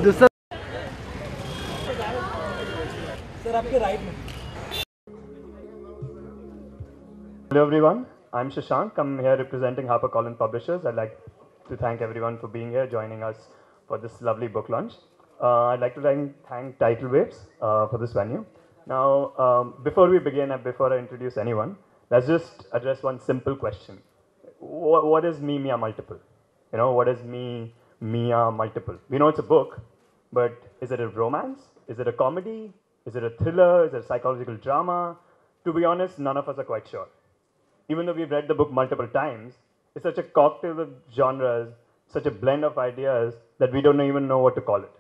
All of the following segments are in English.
दूसरा सर आपके राइट में. Hello everyone, I'm Shashank. I'm here representing HarperCollins Publishers. I'd like to thank everyone for being here, joining us for this lovely book launch. I'd like to thank Tidal Waves for this venue. Now, before we begin and before I introduce anyone, let's just address one simple question. What is me, Mia multiple? You know, what is me, Mia multiple? We know it's a book, but is it a romance? Is it a comedy? Is it a thriller? Is it a psychological drama? To be honest, none of us are quite sure. Even though we've read the book multiple times, it's such a cocktail of genres, such a blend of ideas that we don't even know what to call it.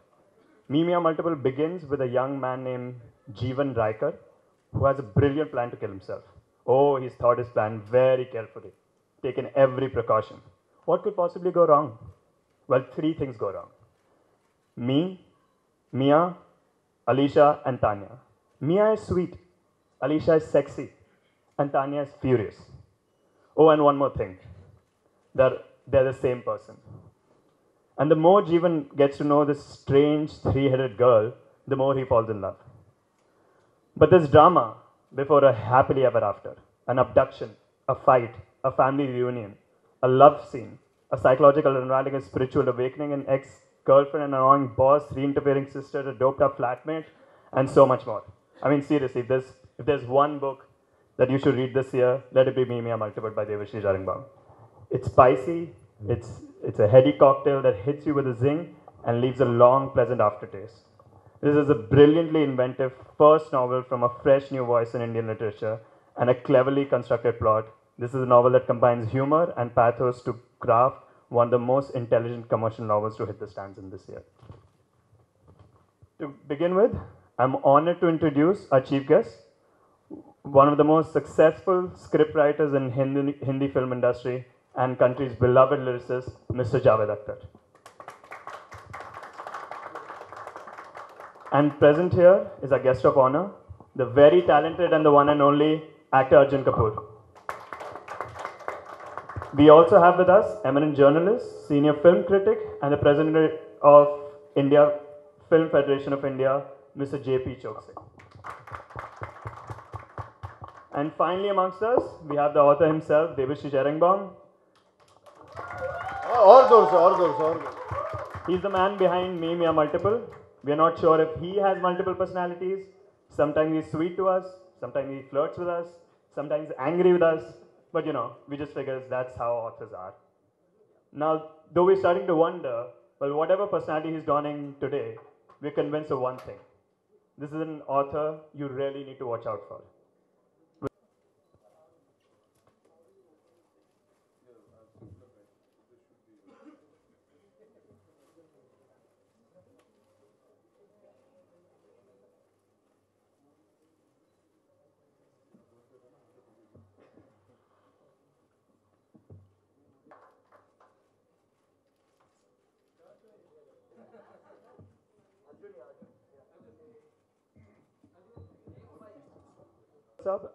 Mimia Multiple begins with a young man named Jeevan Raikar who has a brilliant plan to kill himself. Oh, he's thought his plan very carefully, taken every precaution. What could possibly go wrong? Well, three things go wrong. Me, Mia, Alicia, and Tanya. Mia is sweet, Alicia is sexy, and Tanya is furious. Oh, and one more thing. They're the same person. And the more Jeevan gets to know this strange three-headed girl, the more he falls in love. But there's drama before a happily ever after. An abduction, a fight, a family reunion, a love scene, a psychological unraveling, a spiritual awakening, an ex-girlfriend, an annoying boss, re-interfering sister, a doped-up flatmate, and so much more. I mean, seriously, if there's one book that you should read this year, let it be Mimia Multiple by Devashri Jaringbaum. It's spicy, it's a heady cocktail that hits you with a zing and leaves a long, pleasant aftertaste. This is a brilliantly inventive first novel from a fresh new voice in Indian literature and a cleverly constructed plot. This is a novel that combines humor and pathos to craft one of the most intelligent commercial novels to hit the stands in this year. To begin with, I'm honored to introduce our chief guest, one of the most successful scriptwriters in Hindi film industry and country's beloved lyricist, Mr. Javed Akhtar. And present here is our guest of honor, the very talented and the one and only actor Arjun Kapoor. We also have with us eminent journalist, senior film critic, and the president of India Film Federation of India, Mr. J.P. Chokse. And finally amongst us, we have the author himself, Devashri Jaringbaum. He's the man behind Mimia Multiple. We are not sure if he has multiple personalities. Sometimes he's sweet to us, sometimes he flirts with us, sometimes angry with us. But you know, we just figure that's how authors are. Now, though we're starting to wonder, well, whatever personality he's donning today, we're convinced of one thing. This is an author you really need to watch out for.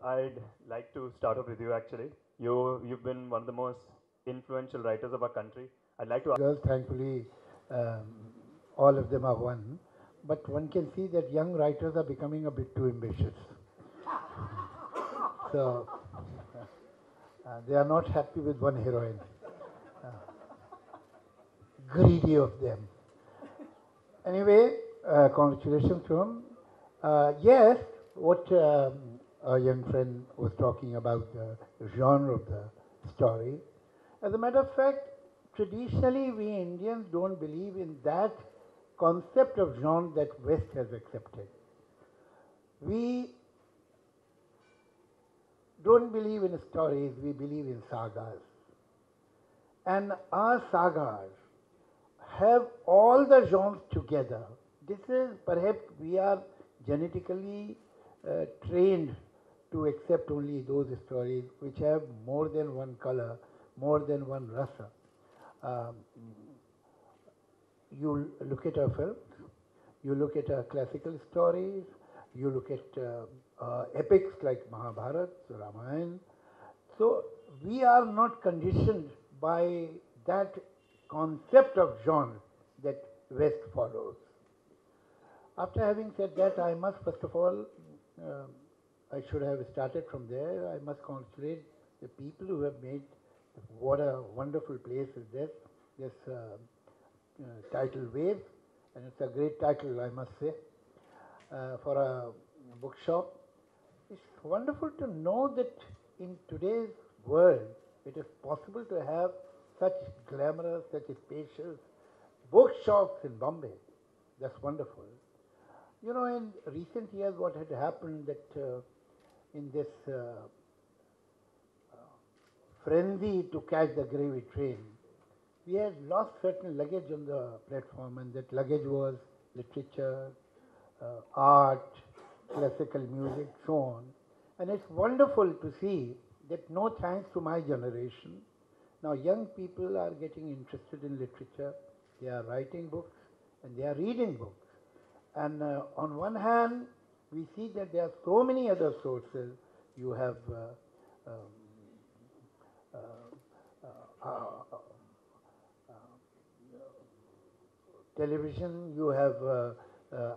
I'd like to start off with you actually. You've been one of the most influential writers of our country. I'd like to Girls, thankfully, all of them are one. But one can see that young writers are becoming a bit too ambitious. So, they are not happy with one heroine. Greedy of them. Anyway, congratulations to him. Yes, what a young friend was talking about the genre of the story. As a matter of fact, traditionally we Indians don't believe in that concept of genre that West has accepted. We don't believe in stories, we believe in sagas. And our sagas have all the genres together. This is perhaps we are genetically trained to accept only those stories which have more than one color, more than one rasa. You look at our films, you look at our classical stories, you look at epics like Mahabharata, Ramayana. So we are not conditioned by that concept of genre that West follows. After having said that, I must first of all, I should have started from there. I must congratulate the people who have made what a wonderful place is this title Wave, and it's a great title, I must say, for a bookshop. It's wonderful to know that in today's world, it is possible to have such glamorous, such spacious bookshops in Bombay. That's wonderful. You know, in recent years, what had happened that in this frenzy to catch the gravy train, we had lost certain luggage on the platform, and that luggage was literature, art, classical music, so on. And it's wonderful to see that no thanks to my generation, now young people are getting interested in literature, they are writing books and they are reading books. And on one hand, we see that there are so many other sources. You have television, you have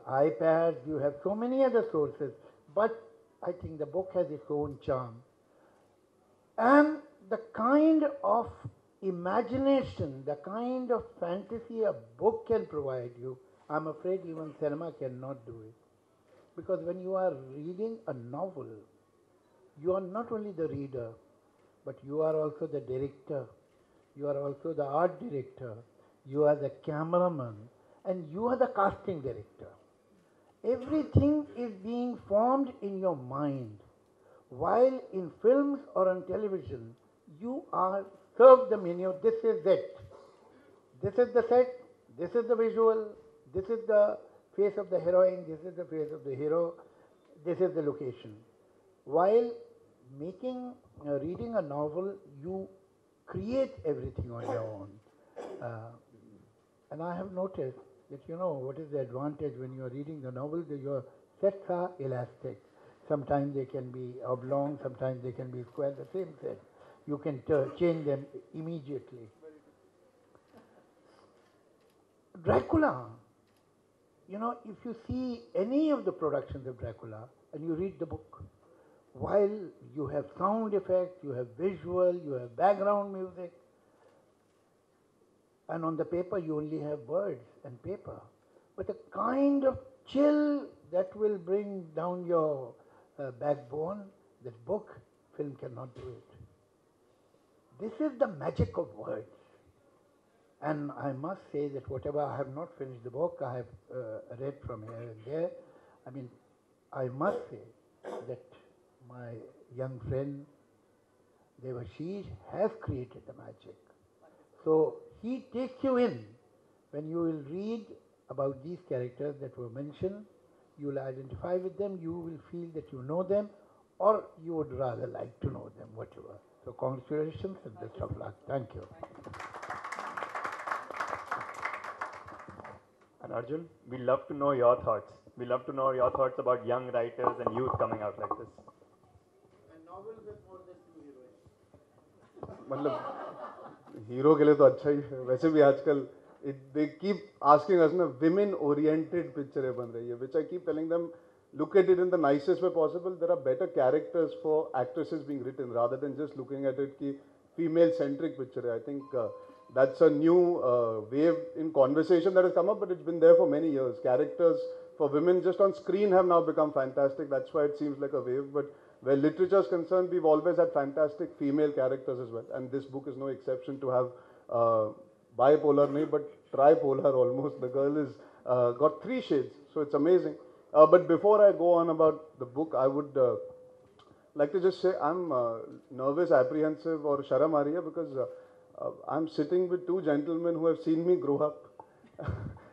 iPads, you have so many other sources. But I think the book has its own charm. And the kind of imagination, the kind of fantasy a book can provide you, I'm afraid even cinema cannot do it. Because when you are reading a novel, you are not only the reader, but you are also the director, you are also the art director, you are the cameraman, and you are the casting director. Everything is being formed in your mind. While in films or on television, you are served the menu, this is it. This is the set, this is the visual, this is the face of the heroine, this is the face of the hero, this is the location. While reading a novel, you create everything on your own. And I have noticed that, you know, what is the advantage when you are reading the novel, that your sets are elastic. Sometimes they can be oblong, sometimes they can be square, the same set. You can change them immediately. Dracula, you know, if you see any of the productions of Dracula and you read the book, while you have sound effects, you have visual, you have background music, and on the paper you only have words and paper. But the kind of chill that will bring down your backbone, that book, film cannot do it. This is the magic of words. And I must say that whatever I have not finished the book, I have read from here and there. I mean, I must say that my young friend, Devashish, has created the magic. So he takes you in. When you will read about these characters that were mentioned, you will identify with them, you will feel that you know them, or you would rather like to know them, whatever. So congratulations and best of luck. Thank you. And Arjun, we love to know your thoughts. We love to know your thoughts about young writers and youth coming out like this. A novel with more than two heroines. मतलब hero के लिए तो अच्छा ही है वैसे भी आजकल they keep asking us ना women oriented पिक्चरें बन रही है which I keep telling them look at it in the nicest way possible. There are better characters for actresses being written rather than just looking at it कि female centric picture है. I think that's a new wave in conversation that has come up, but it's been there for many years. Characters for women just on screen have now become fantastic. That's why it seems like a wave. But where literature is concerned, we've always had fantastic female characters as well. And this book is no exception to have bipolar, nahi, but tripolar almost. The girl is got 3 shades, so it's amazing. But before I go on about the book, I would like to just say I'm nervous, apprehensive, or sharam aa rahi hai because I'm sitting with 2 gentlemen who have seen me grow up.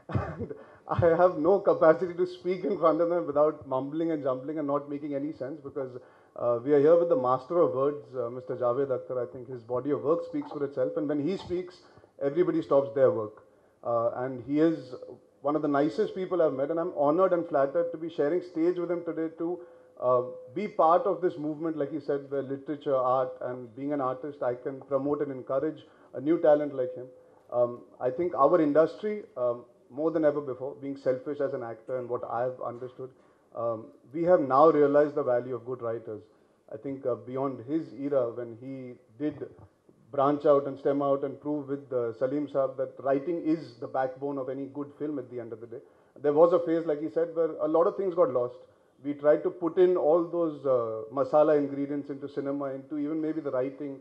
And I have no capacity to speak in front of them without mumbling and jumbling and not making any sense because we are here with the master of words, Mr. Javed Akhtar. I think his body of work speaks for itself, and when he speaks, everybody stops their work. And he is one of the nicest people I've met, and I'm honored and flattered to be sharing stage with him today to be part of this movement, like he said, where literature, art, and being an artist, I can promote and encourage a new talent like him. I think our industry, more than ever before, being selfish as an actor and what I've understood, we have now realized the value of good writers. I think beyond his era, when he did branch out and stem out and prove with Salim Saab that writing is the backbone of any good film at the end of the day. There was a phase, like he said, where a lot of things got lost. We tried to put in all those masala ingredients into cinema, into even maybe the writing,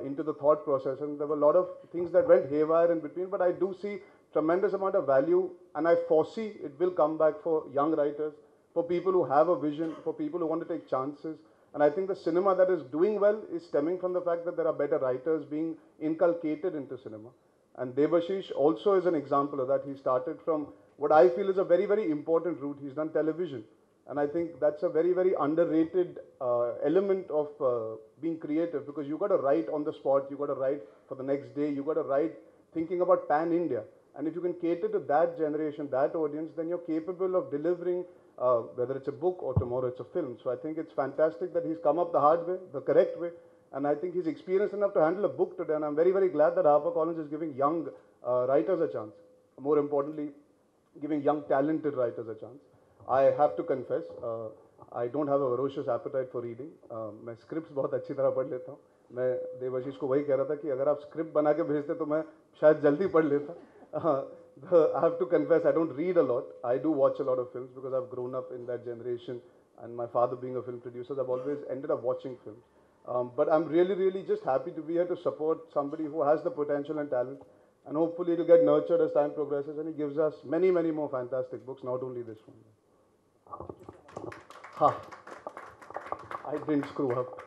into the thought process, and there were a lot of things that went haywire in between, but I do see tremendous amount of value, and I foresee it will come back for young writers, for people who have a vision, for people who want to take chances. And I think the cinema that is doing well is stemming from the fact that there are better writers being inculcated into cinema. And Debashish also is an example of that. He started from what I feel is a very, very important route. He's done television. And I think that's a very, very underrated element of being creative, because you got to write on the spot, you got to write for the next day, you got to write thinking about pan-India. And if you can cater to that generation, that audience, then you're capable of delivering whether it's a book or tomorrow it's a film. So I think it's fantastic that he's come up the hard way, the correct way. And I think he's experienced enough to handle a book today. And I'm very, very glad that HarperCollins is giving young writers a chance. More importantly, giving young talented writers a chance. I have to confess, I don't have a ferocious appetite for reading. मैं scripts बहुत अच्छी तरह पढ़ लेता हूँ. मैं देवाशीष को वही कह रहा था कि अगर आप script बना के भेजते तो मैं शायद जल्दी पढ़ लेता. I have to confess, I don't read a lot. I do watch a lot of films because I've grown up in that generation, and my father being a film producer, I've always ended up watching films. But I'm really, really just happy to be here to support somebody who has the potential and talent, and hopefully it'll get nurtured as time progresses, and he gives us many, many more fantastic books, not only this one. Ha! I didn't screw up.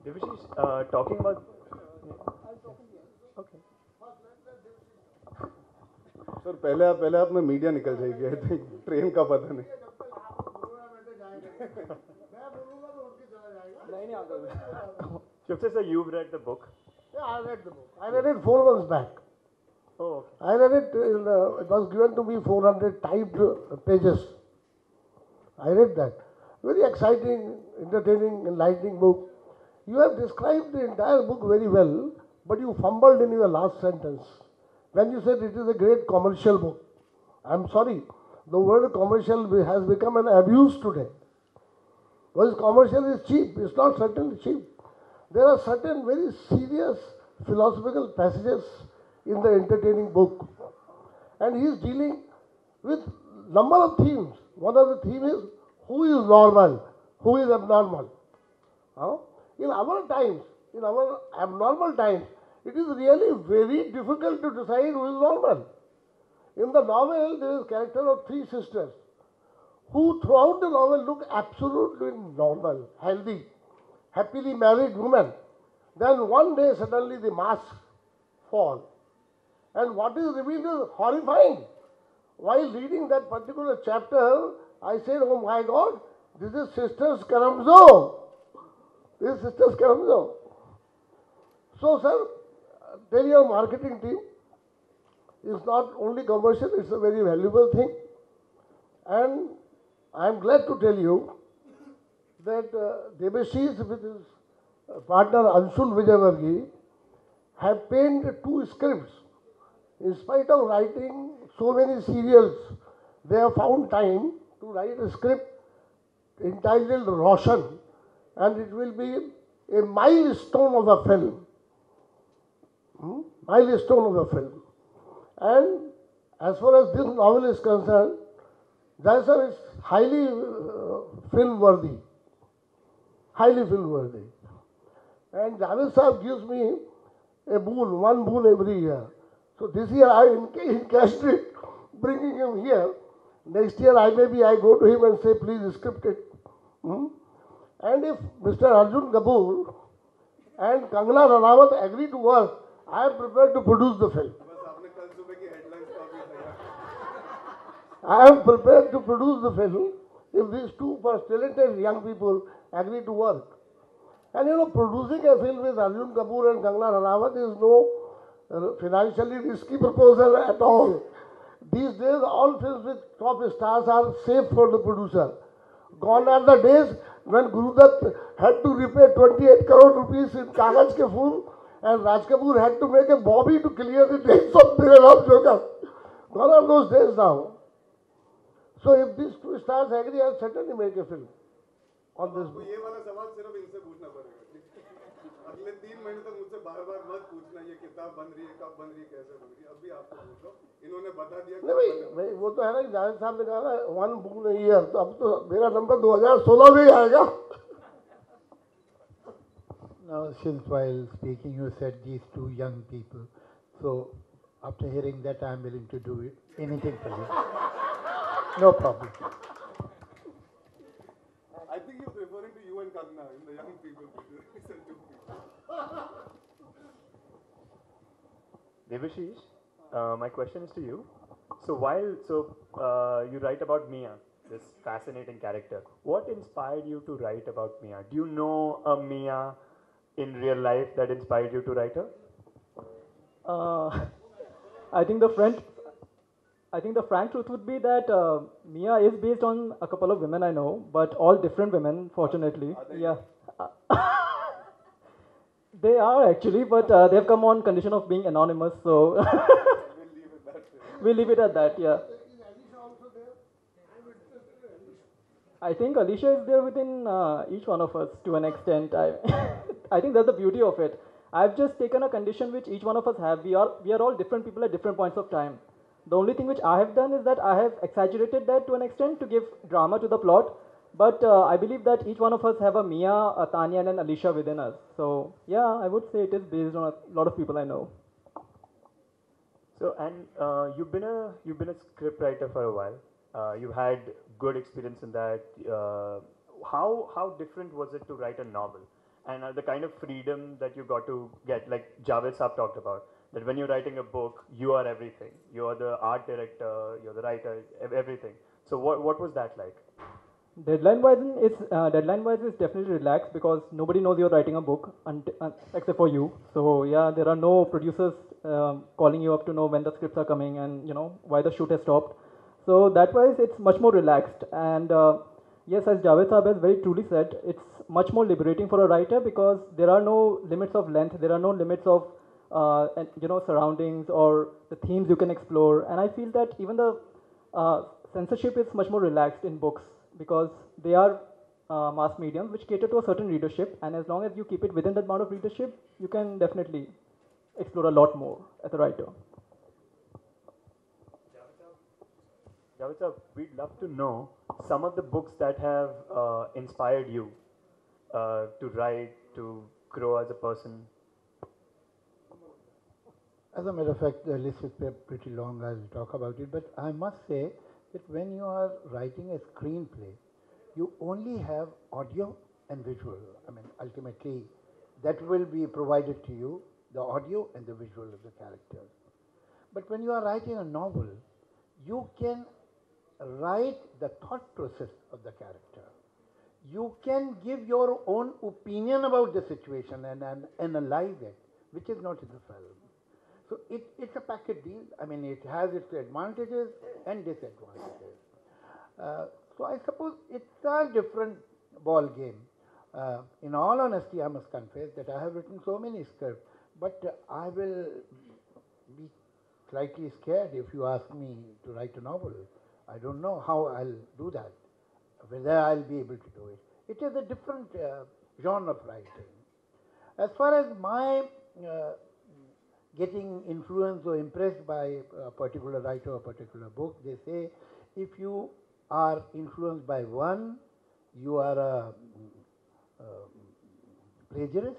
Devashish, talking about... Okay. Sir पहले आप में media निकल जाएगी. I think train का पता नहीं. Shivse sir, you've read the book. Yeah, I read the book. I read it 4 months back. Oh, okay. I read it, it was given to me 400 typed pages. I read that. Very exciting, entertaining, enlightening book. You have described the entire book very well, but you fumbled in your last sentence. When you said it is a great commercial book. I'm sorry, the word commercial has become an abuse today. Because commercial is cheap, it's not certainly cheap. There are certain very serious philosophical passages in the entertaining book. And he is dealing with number of themes. One of the themes is who is normal, who is abnormal. In our times, in our abnormal times, it is really very difficult to decide who is normal. In the novel, there is a character of 3 sisters who throughout the novel look absolutely normal, healthy, happily married women. Then one day suddenly the masks fall. And what is revealed is horrifying. While reading that particular chapter, I said, oh my God, this is Sisters Karamzo. This is Sisters Karamzo. So sir, tell your marketing team, is not only commercial, it's a very valuable thing. And I am glad to tell you that Debashish with his partner Anshul Vijayvargi have penned 2 scripts. In spite of writing so many serials, they have found time to write a script entitled Roshan, and it will be a milestone of a film. Milestone of a film. And as far as this novel is concerned, Jaisar is highly film worthy. Highly film worthy. And Javed Sahab gives me a boon, 1 boon every year. So this year I encashed it, bringing him here. Next year I go to him and say, please script it. And if Mr. Arjun Kapoor and Kangana Ranaut agree to work, I am prepared to produce the film. I am prepared to produce the film if these 2 talented young people agree to work. And you know, producing a film with Arjun Kapoor and Kangana Ranaut is no financially risky proposal at all. These days, all films with top stars are safe for the producer. Gone are the days when Gurudutt had to repay 28 crore rupees in Kagaj ke Phool and Raj Kapoor had to make a Bobby to clear the names of the Ram Joker. Gone are those days now. So if these two stars agree, I'll certainly make a film on this book. ये वाला सवाल सिर्फ इनसे पूछना पड़ेगा. अगले 3 महीने तक मुझसे बार-बार मत पूछना ये किताब बन रही है, कब बन रही है, कैसे बन रही है. अभी आपको पूछो. इन्होंने बता दिया. नहीं भाई वो तो है ना कि जावेद साहब ने कहा ना 1 book in a year, तो अब तो मेरा नंबर 2016 में ही आएगा. Now, since while speaking you said these two young people, so after hearing that I am willing to do anything for you. No problem. I think he was referring to you and Kangna in the young people. Devashish, my question is to you. So you write about Mia, this fascinating character. What inspired you to write about Mia? Do you know a Mia in real life that inspired you to write her? I think the frank truth would be that Mia is based on a couple of women I know, but all different women, fortunately. Yeah. They are actually, but they have come on condition of being anonymous, so we'll leave it at that, yeah. I think Alicia is there within each one of us to an extent. I think that's the beauty of it. I've just taken a condition which each one of us have. We are all different people at different points of time. The only thing which I have done is that I have exaggerated that to an extent to give drama to the plot. But I believe that each one of us have a Mia, a Tanya, and an Alicia within us. So yeah, I would say it is based on a lot of people I know. So you've been a script writer for a while. You've had good experience in that. How different was it to write a novel? And the kind of freedom that you got to get, like Javed Saab talked about, that when you're writing a book, you are everything. You are the art director, you're the writer, everything. So what was that like? Deadline-wise is definitely relaxed because nobody knows you're writing a book except for you. So yeah, there are no producers calling you up to know when the scripts are coming and why the shoot has stopped. So that wise, it's much more relaxed. And yes, as Javed Saab has very truly said, it's much more liberating for a writer because there are no limits of length, there are no limits of surroundings or the themes you can explore. And I feel that even the censorship is much more relaxed in books because they are mass mediums which cater to a certain readership, and as long as you keep it within that amount of readership, you can definitely explore a lot more as a writer. Javed sir, we'd love to know some of the books that have inspired you to write, to grow as a person. As a matter of fact, the list is pretty long. I'll talk about it, but I must say that when you are writing a screenplay, you only have audio and visual. I mean, ultimately, that will be provided to you, the audio and the visual of the characters. But when you are writing a novel, you can write the thought process of the character. You can give your own opinion about the situation and analyze it, which is not in the film. So it's a package deal. I mean, it has its advantages and disadvantages. So I suppose it's a different ball game. In all honesty, I must confess that I have written so many scripts, but I will be slightly scared if you ask me to write a novel. I don't know how I'll do that, whether I'll be able to do it. It is a different genre of writing. As far as my getting influenced or impressed by a particular writer or a particular book, they say if you are influenced by one, you are a plagiarist.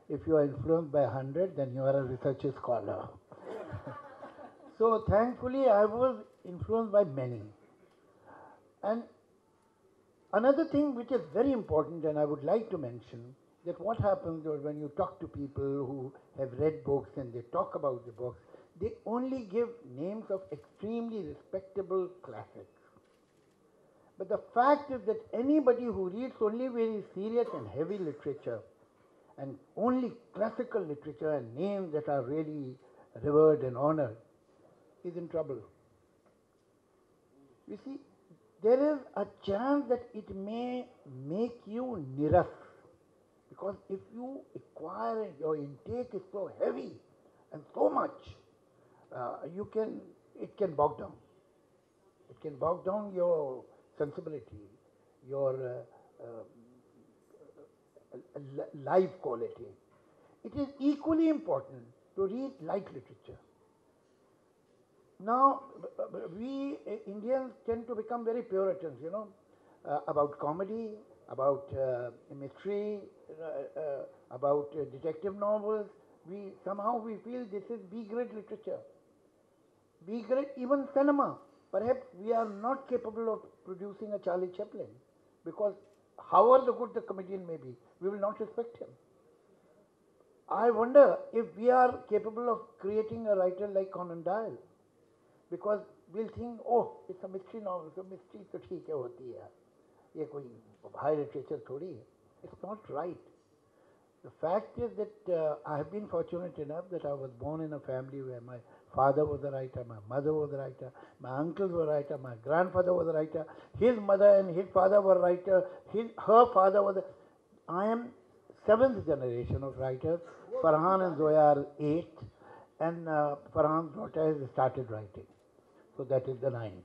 If you are influenced by 100, then you are a research scholar. So thankfully, I was influenced by many. And another thing which is very important, and I would like to mention, that what happens when you talk to people who have read books and they talk about the books, they only give names of extremely respectable classics. But the fact is that anybody who reads only very serious and heavy literature and only classical literature and names that are really revered and honored is in trouble. You see, there is a chance that it may make you niras, Because if you acquire it, your intake is so heavy and so much, it can bog down. It can bog down your sensibility, your life quality. It is equally important to read light literature. Now, we Indians tend to become very Puritans, about comedy, about mystery, about detective novels. Somehow we feel this is B-grade literature. B-grade, even cinema. Perhaps we are not capable of producing a Charlie Chaplin, because however good the comedian may be, we will not respect him. I wonder if we are capable of creating a writer like Conan Doyle, because we'll think, oh, it's a mystery novel, so mystery to theek hai hoti hai. Ye koi high literature thodi hai. It's not right. The fact is that I have been fortunate enough that I was born in a family where my father was a writer, my mother was a writer, my uncles were a writer, my grandfather was a writer, his mother and his father were writer, her father was I am 7th generation of writers. Farhan and Zoya are 8th, and Farhan's daughter has started writing. So that is the 9th.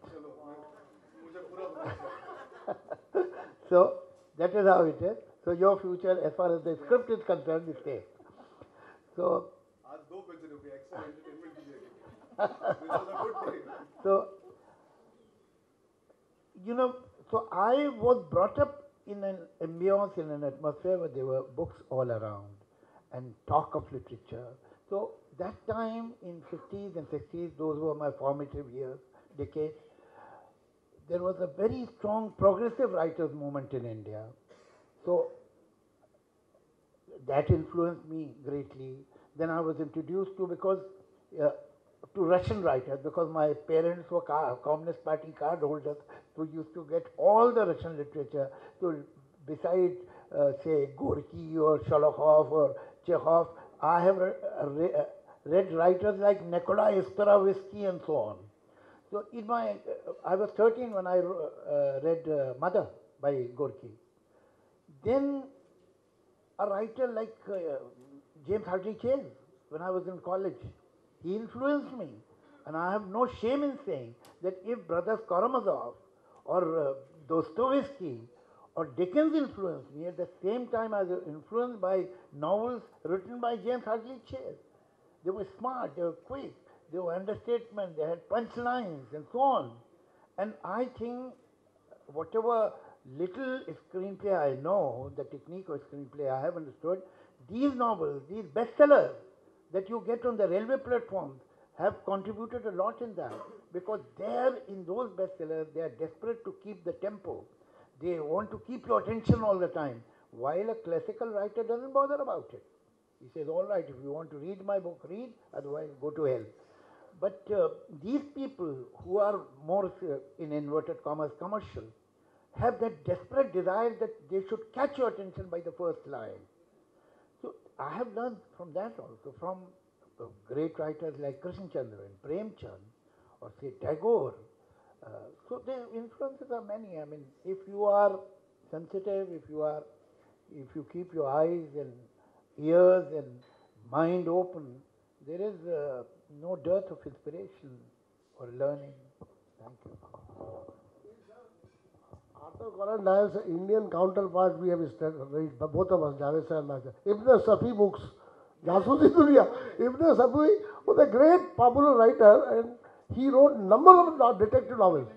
So that is how it is. So your future, as far as the script is concerned, is safe. So so so I was brought up in an ambience, in an atmosphere where there were books all around and talk of literature. So that time in 50s and 60s, those were my formative years, decades. There was a very strong progressive writers movement in India. So that influenced me greatly. Then I was introduced to Russian writers, because my parents were Communist Party card holders, who used to get all the Russian literature. So besides, say, Gorky or Sholokhov or Chekhov, I have read writers like Nikolai Starovinsky and so on. So I was 13 when I read Mother by Gorky. Then a writer like James Hadley Chase, when I was in college, he influenced me. And I have no shame in saying that if Brothers Karamazov or Dostoevsky or Dickens influenced me, at the same time I was influenced by novels written by James Hadley Chase. They were smart, they were quick, they were understatement, they had punchlines and so on. And I think whatever little screenplay I know, the technique of screenplay I have understood, these novels, these bestsellers that you get on the railway platforms have contributed a lot in that, because there in those bestsellers they are desperate to keep the tempo. They want to keep your attention all the time, while a classical writer doesn't bother about it. He says, all right, if you want to read my book, read, otherwise go to hell. But these people who are more, in inverted commas, commercial, have that desperate desire that they should catch your attention by the first line. So I have learned from that also, from great writers like Krishnachandra and Premchand, or say Tagore. So the influences are many. I mean, if you are sensitive, if you keep your eyes and ears and mind open, there is no dearth of inspiration or learning. Thank you. Arthur Conan Doyle's Indian counterpart we have read, both of us, Javed sir and myself. Ibn Safi books. Jasusi Duniya. Ibn Safi was a great popular writer, and he wrote number of detective novels.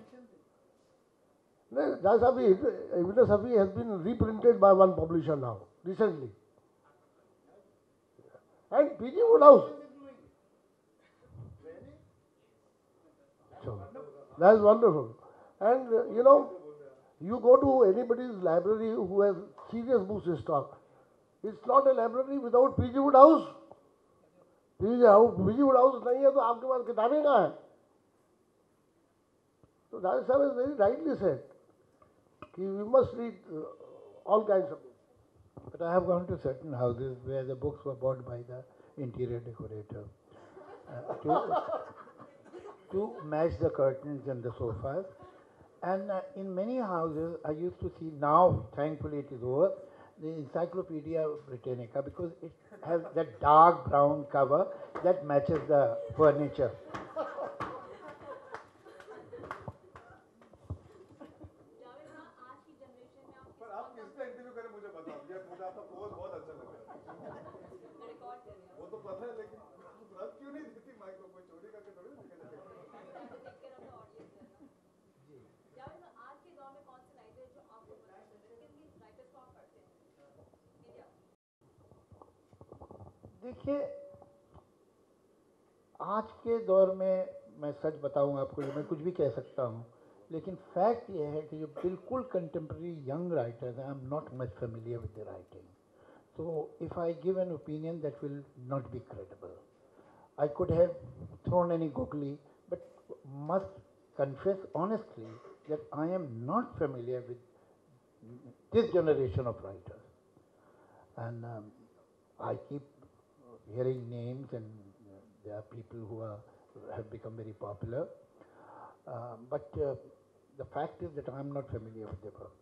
Ibn Safi has been reprinted by one publisher now, recently. And P.G. Woodhouse. So, that's wonderful. And you go to anybody's library who has serious books in stock. It's not a library without P.G. Woodhouse. P.G. Woodhouse नहीं है तो आपके पास किताबें कहाँ हैं? So Dada Sahib has very rightly said, we must read all kinds of books. But I have gone to certain houses where the books were bought by the interior decorator to match the curtains and the sofas. And in many houses, I used to see, now thankfully it is over, the Encyclopedia Britannica because it has that dark brown cover that matches the furniture. पर आप किससे interview करें मुझे बताओ, मुझे आपका pose बहुत अच्छा लग रहा है। वो तो पता है, लेकिन रख क्यों नहीं देती माइक को? कोई चोरी करके थोड़ी ना निकल जाएगा। देखिए, आज के दौर में मैं सच बताऊं आपको, मैं कुछ भी कह सकता हूं, लेकिन फैक्ट ये है कि जो बिल्कुल कंटेम्प्रेरी यंग राइटर्स हैं, I am not much familiar with the writing. So if I give an opinion, that will not be credible. I could have thrown any googly, but must confess honestly that I am not familiar with this generation of writers. And I keep hearing names, and there are people who have become very popular. But the fact is that I am not familiar with their work.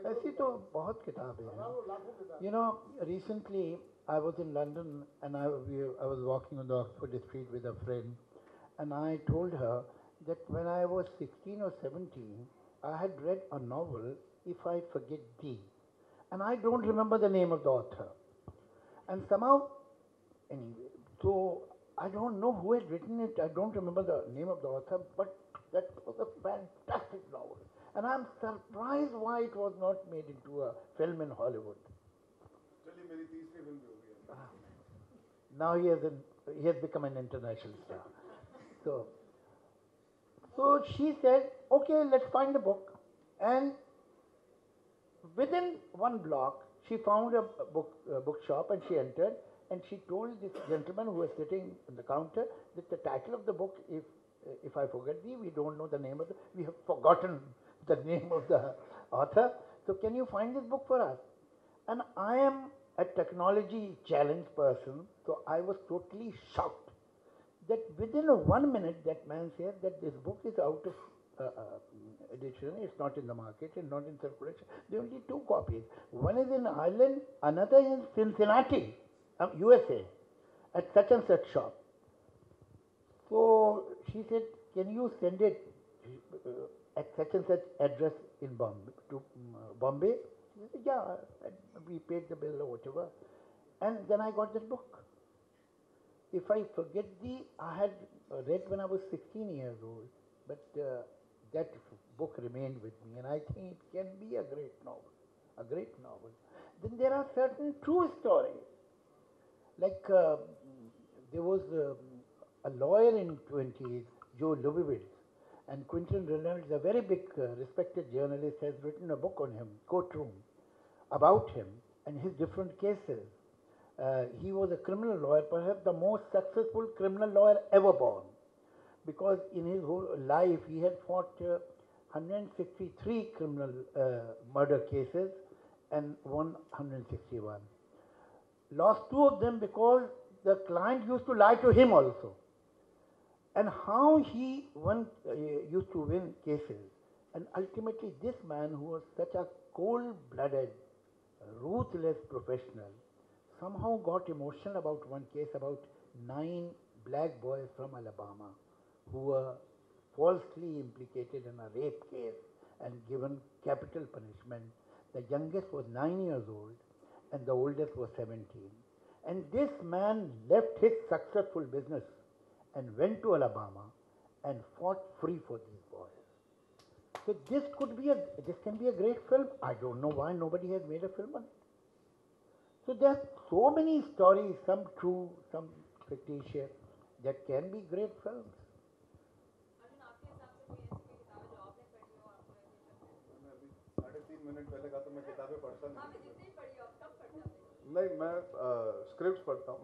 ऐसी तो बहुत किताबें हैं. You know, recently I was in London and I was walking on the Oxford Street with a friend, and I told her that when I was 16 or 17, I had read a novel, If I Forget Thee, and I don't remember the name of the author. And somehow, anyway, so I don't know who had written it, I don't remember the name of the author, but that was a fantastic novel. And I'm surprised why it was not made into a film in Hollywood. Now he has become an international star. So she said, okay, let's find a book. And within one block, she found a bookshop, and she entered, and she told this gentleman who was sitting on the counter that the title of the book, If I Forget Thee, we don't know the name of we have forgotten the name of the author. So can you find this book for us? And I am a technology challenged person, so I was totally shocked that within 1 minute that man said that this book is out of edition, it's not in the market, it's not in circulation. There are only 2 copies. One is in Ireland, another in Cincinnati, USA, at such and such shop. So she said, can you send it at such and such address in Bombay, to Bombay? I said, yeah, we paid the bill or whatever. And then I got this book. If I Forget Thee, I had read when I was 16 years old, but that book remained with me, and I think it can be a great novel. Then there are certain true stories, like there was a lawyer in 20s, Joe Lubavitch, and Quentin Reynolds, a very big respected journalist, has written a book on him, Courtroom, about him and his different cases. He was a criminal lawyer, perhaps the most successful criminal lawyer ever born, because in his whole life he had fought 163 criminal murder cases and won 161. Lost 2 of them because the client used to lie to him also. And how he used to win cases. And ultimately this man, who was such a cold-blooded, ruthless professional, somehow got emotional about one case about 9 black boys from Alabama who were falsely implicated in a rape case and given capital punishment. The youngest was 9 years old and the oldest was 17. And this man left his successful business and went to Alabama and fought free for these boys. So this can be a great film. I don't know why nobody has made a film on it. So there are so many stories, some true, some fictitious, that can be great films. नहीं, मैं scripts पढ़ता हूँ.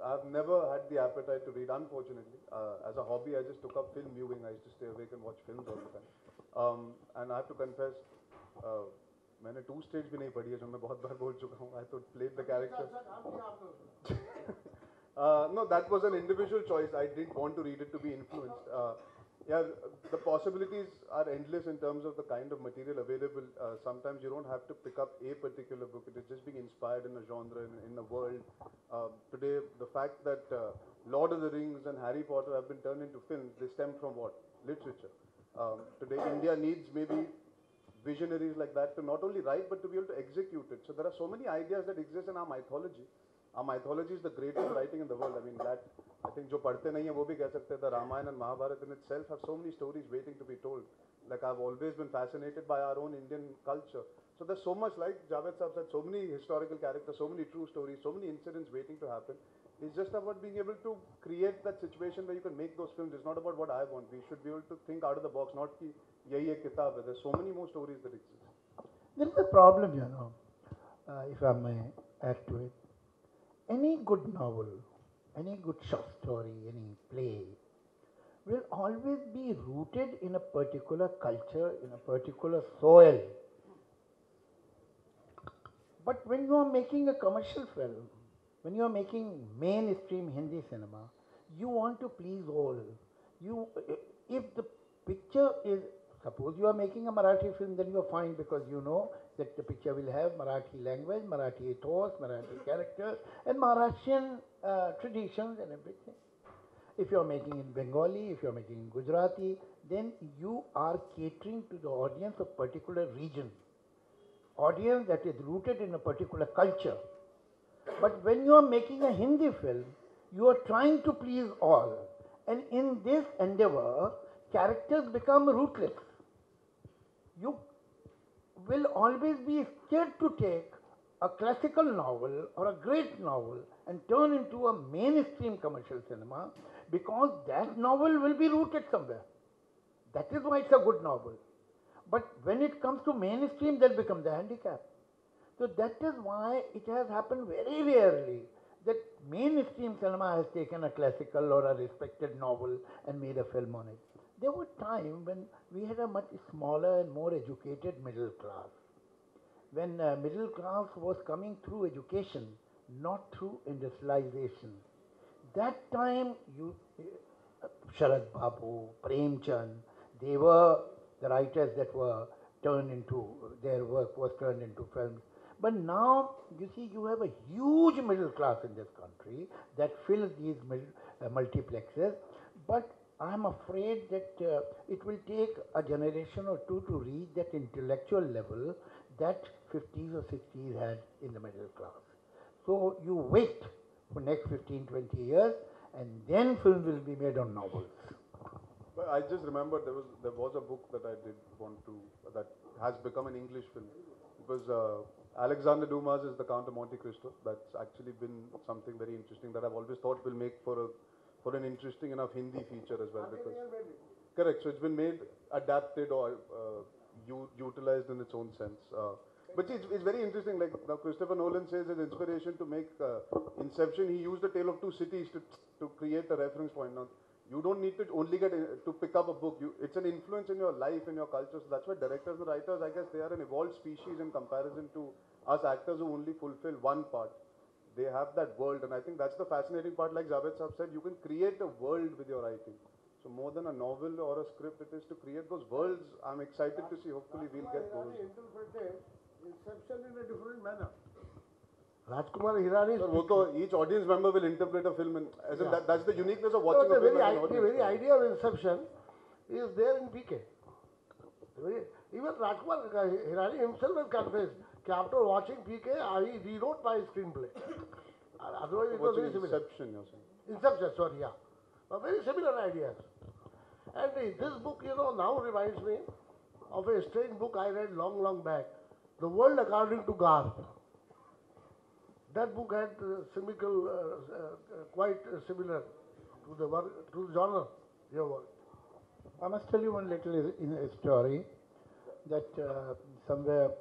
I've never had the appetite to read, unfortunately. As a hobby, I just took up film viewing. I used to stay awake and watch films all the time. And I have to confess, मैंने 2 States भी नहीं पढ़ी है, जो मैं बहुत बार बोल चुका हूँ. I thought played the character. No, that was an individual choice. I didn't want to read it to be influenced. Yeah, the possibilities are endless in terms of the kind of material available. Sometimes you don't have to pick up a particular book. It is just being inspired in a genre, in a world. Today, the fact that Lord of the Rings and Harry Potter have been turned into films, they stem from what? Literature. Today, India needs maybe visionaries like that to not only write but to be able to execute it. So there are so many ideas that exist in our mythology. Our mythology is the greatest writing in the world. I mean that I think जो पढ़ते नहीं हैं वो भी कह सकते हैं. The Ramayana and Mahabharata in itself have so many stories waiting to be told. Like I've always been fascinated by our own Indian culture. So there's so much, like Javed Saab said, so many historical characters, so many true stories, so many incidents waiting to happen. It's just about being able to create that situation where you can make those films. It's not about what I want. We should be able to think out of the box, not कि यही एक किताब है. There's so many more stories that exist. There is a problem, you know, if I may add to it. Any good novel, any good short story, any play will always be rooted in a particular culture, in a particular soil. But when you are making a commercial film, when you are making mainstream Hindi cinema, you want to please all. If the picture is, suppose you are making a Marathi film, then you are fine because you know that the picture will have Marathi language, Marathi ethos, Marathi characters, and Marathian traditions and everything. If you are making in Bengali, if you are making in Gujarati, then you are catering to the audience of particular region, audience that is rooted in a particular culture. But when you are making a Hindi film, you are trying to please all. And in this endeavor, characters become ruthless. You will always be scared to take a classical novel or a great novel and turn into a mainstream commercial cinema because that novel will be rooted somewhere. That is why it's a good novel. But when it comes to mainstream, that becomes a handicap. So that is why it has happened very rarely that mainstream cinema has taken a classical or a respected novel and made a film on it. There were times when we had a much smaller and more educated middle class. When middle class was coming through education, not through industrialization. That time, Sharad Babu, Premchand, they were the writers that were turned into, their work was turned into films. But now, you see, you have a huge middle class in this country that fills these multiplexes. But I'm afraid that it will take a generation or two to reach that intellectual level that 50s or 60s had in the middle class. So you wait for next 15, 20 years and then films will be made on novels. But I just remember there was a book that I did want to, that has become an English film. It was Alexander Dumas' is The Count of Monte Cristo. That's actually been something very interesting that I've always thought will make for an interesting enough Hindi feature as well. Because correct, so it's been made, adapted or utilized in its own sense. But it's very interesting. Like now, Christopher Nolan says his inspiration to make Inception, he used the tale of two cities to create a reference point. Now, you don't need to only get to pick up a book. It's an influence in your life, in your culture. So that's why directors and writers, I guess, they are an evolved species in comparison to us actors who only fulfill one part. They have that world, and I think that's the fascinating part. Like Javed Saab said, you can create a world with your writing. So more than a novel or a script, it is to create those worlds. I'm excited to see. Hopefully, we'll get those. Interpreted Inception in a different manner. Rajkumar Hirani. So each audience member will interpret a film, and that's the uniqueness of watching a film. The very idea of Inception is there in PK. Even Rajkumar Hirani himself has confessed that after watching PK, I rewrote my screenplay. Otherwise, it was very similar. Inception, you're saying? Inception, sorry, yeah. Very similar ideas. And this book, now reminds me of a strange book I read long back, The World According to Garth. That book had quite similar to the genre. Your work. I must tell you one little story that somewhere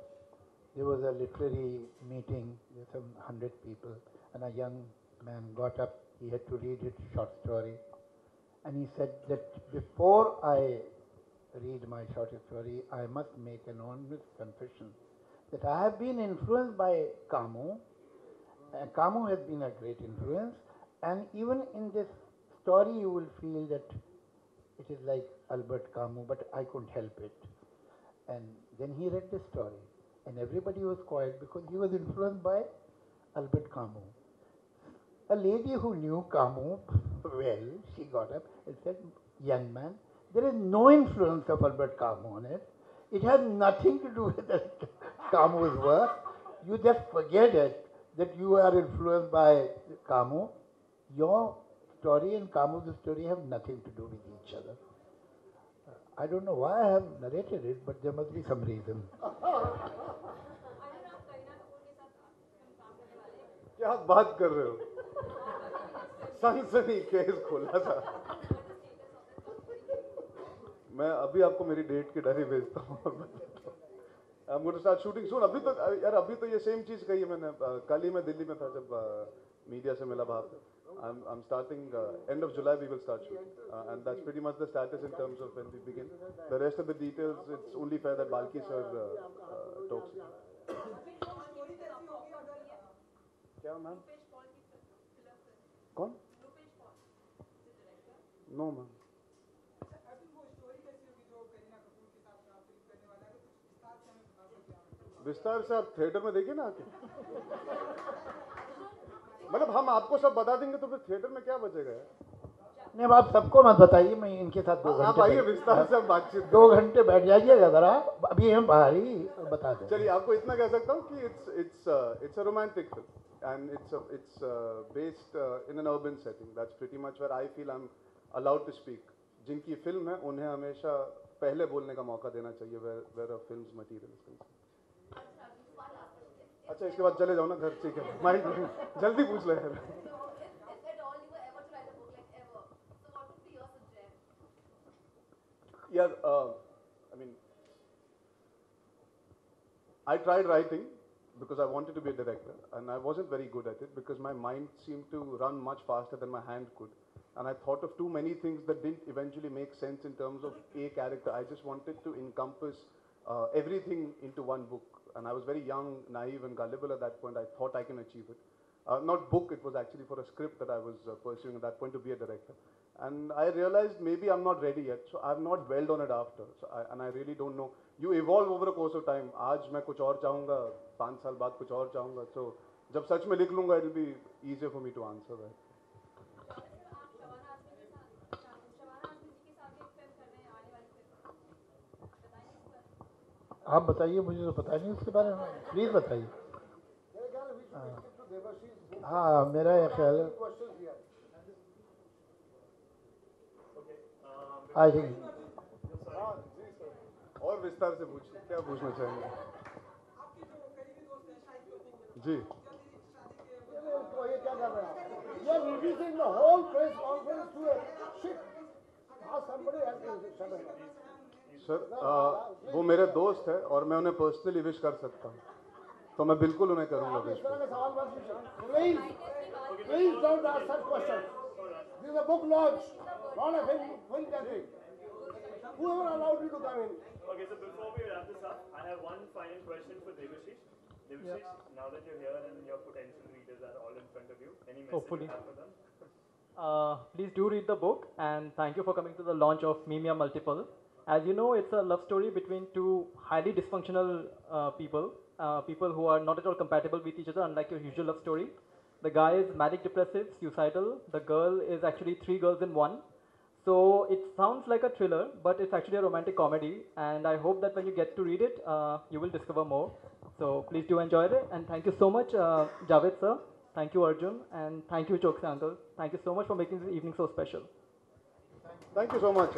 there was a literary meeting with some 100 people, and a young man got up. He had to read a short story, and he said that before I read my short story, I must make an honest confession that I have been influenced by Camus. Camus has been a great influence, And even in this story, you will feel that it is like Albert Camus, but I couldn't help it. And then he read the story, and everybody was quiet because he was influenced by Albert Camus. A lady who knew Camus well, she got up and said, young man, there is no influence of Albert Camus on it. It has nothing to do with Camus' work. You just forget it, that you are influenced by Camus. Your story and Camus' story have nothing to do with each other. I don't know why I have narrated it, but there must be some reason. क्या बात कर रहे हो? सनसनी case खोला था. मैं अभी आपको मेरी डेट की डायरी भेजता हूँ और बताता हूँ. I'm going to start shooting soon. अभी तो यार अभी तो ये सेम चीज कही है मैंने. कल ही मैं दिल्ली में था जब मीडिया से मिला वहाँ पे. I'm starting end of July we will start shooting, and that's pretty much the status in terms of when we begin. The rest of the details, it's only fair that Balki sir talks. क्या ma'am? कौन? No ma'am. विस्तार से आप theatre में देखिए ना आके. मतलब हम आपको सब बता देंगे तो फिर थिएटर में क्या बचेगा यार? नहीं, आप सबको मत बताइए, मैं इनके साथ 2 घंटे. आप आइए विस्तार से बातचीत. 2 घंटे बैठ जाइएगा जरा, अभी हम बाहर ही बता दें. चलिए आपको इतना कह सकता हूँ कि it's a romantic film and it's based in an urban setting. That's pretty much where I feel I'm allowed to speak. जिनकी फिल्म है उन्हें हमेशा पहले बोलने का मौका देना चाहिए where a film's material is concerned. अच्छा इसके बाद चले जाओ ना घर. ठीक है, माइंड जल्दी पूछ ले यार. Yeah, I mean, I tried writing because I wanted to be a director, and I wasn't very good at it because my mind seemed to run much faster than my hand could. And I thought of too many things that didn't eventually make sense in terms of a character. I just wanted to encompass everything into one book. And I was very young, naive, and gullible at that point. I thought I can achieve it. Not book, it was actually for a script that I was pursuing at that point to be a director. And I realized maybe I'm not ready yet, so I've not dwelled on it after. And I really don't know. You evolve over a course of time. आज मैं कुछ और चाहूँगा, 5 साल बाद कुछ और चाहूँगा. So जब सच में लिख लूँगा, it'll be easier for me to answer that. आप बताइए, मुझे तो पता नहीं उसके बारे में, प्लीज बताइए. हाँ, मेरा ये ख्याल है. आई थिंक और विस्तार से पूछिए, क्या पूछना चाहेंगे? जी. ये क्या कर रहे हैं? You're reducing the whole press conference to a shit. Somebody has to shut up. Sir वो मेरे दोस्त है और मैं उन्हें पर्सनली विश कर सकता हूँ, तो मैं बिल्कुल उन्हें करूँगा wish. Please don't ask such questions. This is a book launch, not a film gathering. Whoever allowed you to come in. Okay, so before we wrap this up, I have one final question for Devashish. Devashish, now that you're here and your potential readers are all in front of you, any message Hopefully. you have for them? Please do read the book, and thank you for coming to the launch of Mimia Multiple. As you know, it's a love story between two highly dysfunctional people who are not at all compatible with each other, unlike your usual love story. The guy is manic depressive, suicidal. The girl is actually 3 girls in one. So it sounds like a thriller, but it's actually a romantic comedy. And I hope that when you get to read it, you will discover more. So please do enjoy it. And thank you so much, Javed sir. Thank you, Arjun. And thank you, Chokse uncle. Thank you so much for making this evening so special. Thank you so much.